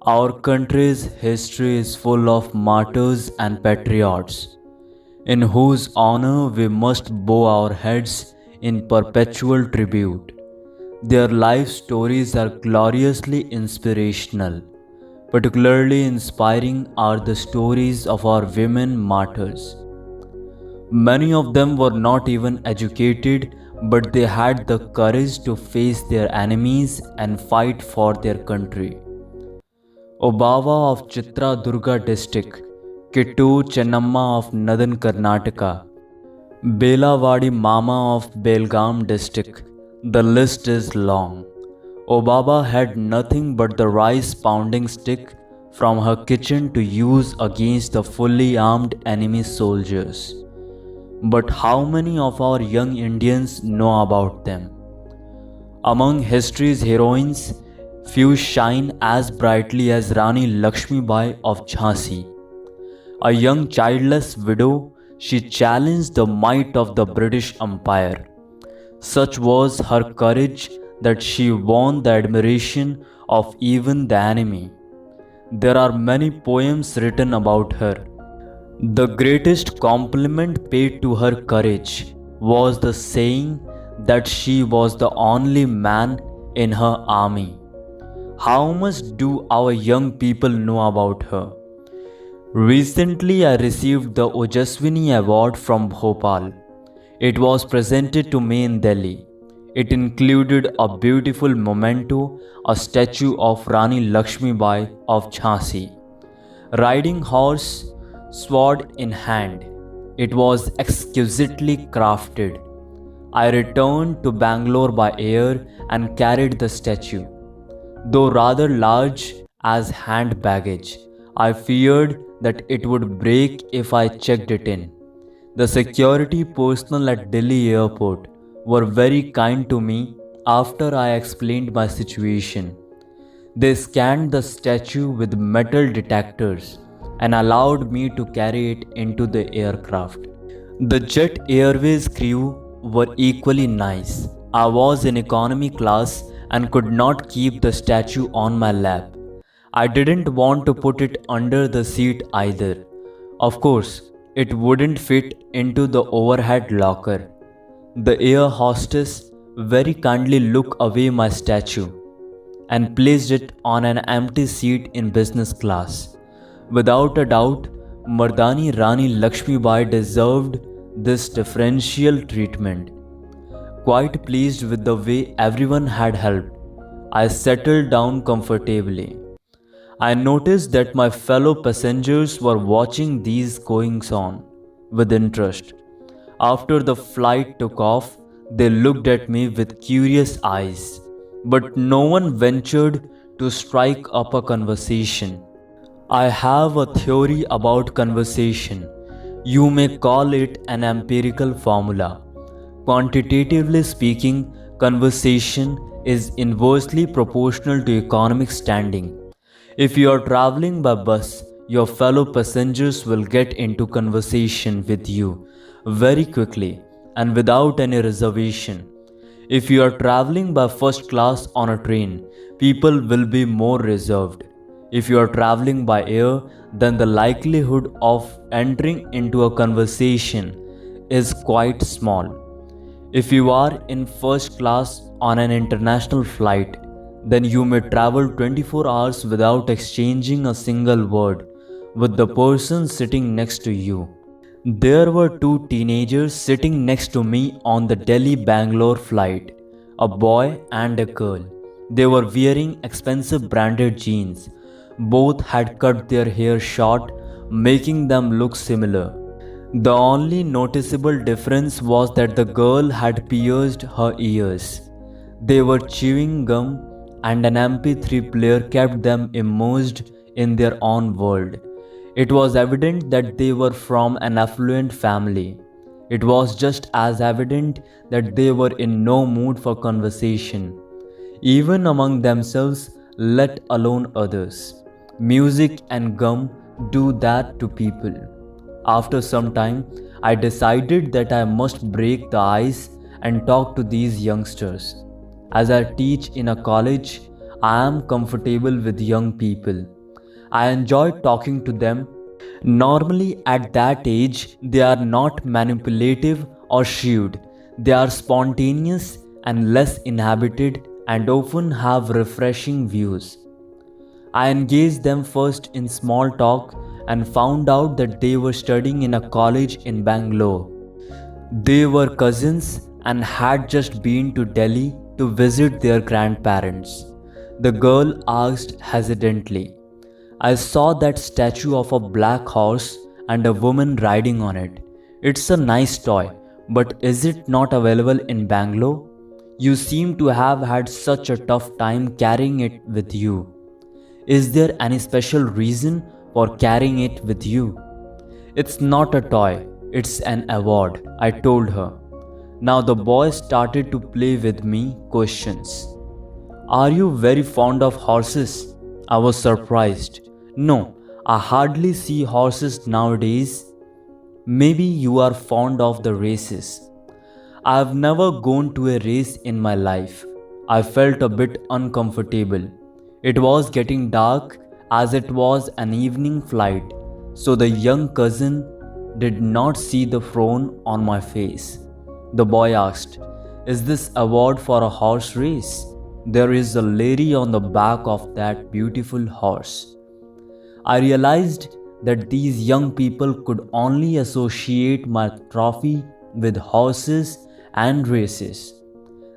Our country's history is full of martyrs and patriots, in whose honor we must bow our heads in perpetual tribute. Their life stories are gloriously inspirational. Particularly inspiring are the stories of our women martyrs. Many of them were not even educated, but they had the courage to face their enemies and fight for their country. Obawa of Chitradurga district, Kittur Chennamma of northern Karnataka, Belawadi Mama of Belgaum district. The list is long. Obaba had nothing but the rice pounding stick from her kitchen to use against the fully armed enemy soldiers. But how many of our young Indians know about them? Among history's heroines, few shine as brightly as Rani Lakshmi Bai of Jhansi. A young childless widow, she challenged the might of the British Empire. Such was her courage that she won the admiration of even the enemy. There are many poems written about her. The greatest compliment paid to her courage was the saying that she was the only man in her army. How much do our young people know about her? Recently, I received the Ojaswini Award from Bhopal. It was presented to me in Delhi. It included a beautiful memento, a statue of Rani Lakshmi Bai of Jhansi, riding horse, sword in hand. It was exquisitely crafted. I returned to Bangalore by air and carried the statue. Though rather large as hand baggage, I feared that it would break if I checked it in. The security personnel at Delhi airport were very kind to me after I explained my situation. They scanned the statue with metal detectors and allowed me to carry it into the aircraft. The Jet Airways crew were equally nice. I was in economy class and could not keep the statue on my lap. I didn't want to put it under the seat either. Of course, it wouldn't fit into the overhead locker. The air hostess very kindly looked away my statue and placed it on an empty seat in business class. Without a doubt, Mardani Rani Lakshmi Bai deserved this differential treatment. Quite pleased with the way everyone had helped, I settled down comfortably. I noticed that my fellow passengers were watching these goings on with interest. After the flight took off, they looked at me with curious eyes, but no one ventured to strike up a conversation. I have a theory about conversation. You may call it an empirical formula. Quantitatively speaking, conversation is inversely proportional to economic standing. If you are traveling by bus, your fellow passengers will get into conversation with you very quickly and without any reservation. If you are traveling by first class on a train, people will be more reserved. If you are traveling by air, then the likelihood of entering into a conversation is quite small. If you are in first class on an international flight, then you may travel 24 hours without exchanging a single word with the person sitting next to you. There were two teenagers sitting next to me on the Delhi-Bangalore flight, a boy and a girl. They were wearing expensive branded jeans. Both had cut their hair short, making them look similar. The only noticeable difference was that the girl had pierced her ears. They were chewing gum, and an MP3 player kept them immersed in their own world. It was evident that they were from an affluent family. It was just as evident that they were in no mood for conversation, even among themselves, let alone others. Music and gum do that to people. After some time, I decided that I must break the ice and talk to these youngsters. As I teach in a college, I am comfortable with young people. I enjoy talking to them. Normally, at that age, they are not manipulative or shrewd. They are spontaneous and less inhibited and often have refreshing views. I engaged them first in small talk and found out that they were studying in a college in Bangalore. They were cousins and had just been to Delhi to visit their grandparents. The girl asked hesitantly, I saw that statue of a black horse and a woman riding on it. It's a nice toy, but is it not available in Bangalore? You seem to have had such a tough time carrying it with you. Is there any special reason for carrying it with you? It's not a toy, it's an award, I told her. Now the boy started to play with me questions. Are you very fond of horses? I was surprised. No, I hardly see horses nowadays. Maybe you are fond of the races. I have never gone to a race in my life. I felt a bit uncomfortable. It was getting dark as it was an evening flight, so the young cousin did not see the frown on my face. The boy asked, Is this award for a horse race? There is a lady on the back of that beautiful horse. I realized that these young people could only associate my trophy with horses and races.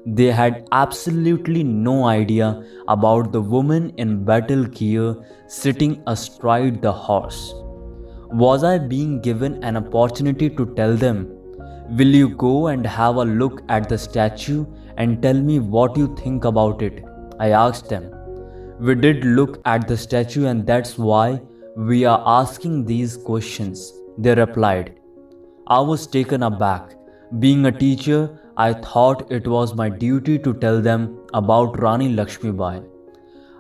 They had absolutely no idea about the woman in battle gear sitting astride the horse. Was I being given an opportunity to tell them, Will you go and have a look at the statue and tell me what you think about it? I asked them. We did look at the statue and that's why we are asking these questions, they replied. I was taken aback. Being a teacher, I thought it was my duty to tell them about Rani Lakshmibai.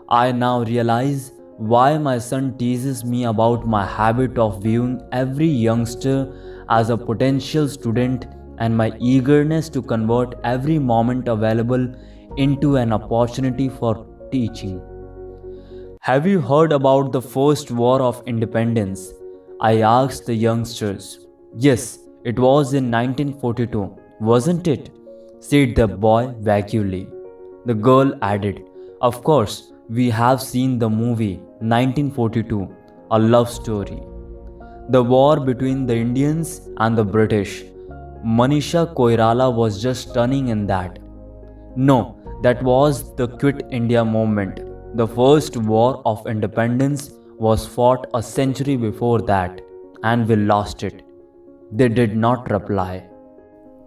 I now realize why my son teases me about my habit of viewing every youngster as a potential student and my eagerness to convert every moment available into an opportunity for teaching. Have you heard about the First War of Independence? I asked the youngsters. Yes, it was in 1942. Wasn't it? Said the boy vaguely. The girl added, Of course, we have seen the movie 1942, a love story. The war between the Indians and the British. Manisha Koirala was just stunning in that. No, that was the Quit India movement. The first war of independence was fought a century before that, and we lost it. They did not reply.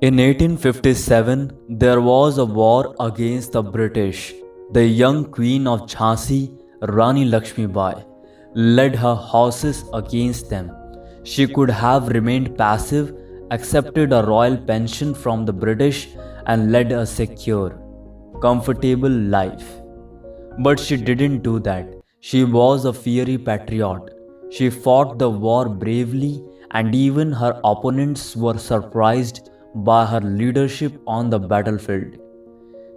In 1857, there was a war against the British. The young queen of Jhansi, Rani Lakshmibai, led her horses against them. She could have remained passive, accepted a royal pension from the British, and led a secure, comfortable life. But she didn't do that. She was a fiery patriot. She fought the war bravely, and even her opponents were surprised by her leadership on the battlefield.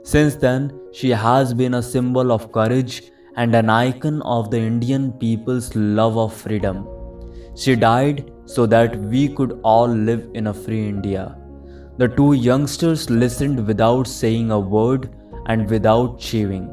Since then, she has been a symbol of courage and an icon of the Indian people's love of freedom. She died so that we could all live in a free India. The two youngsters listened without saying a word and without cheering.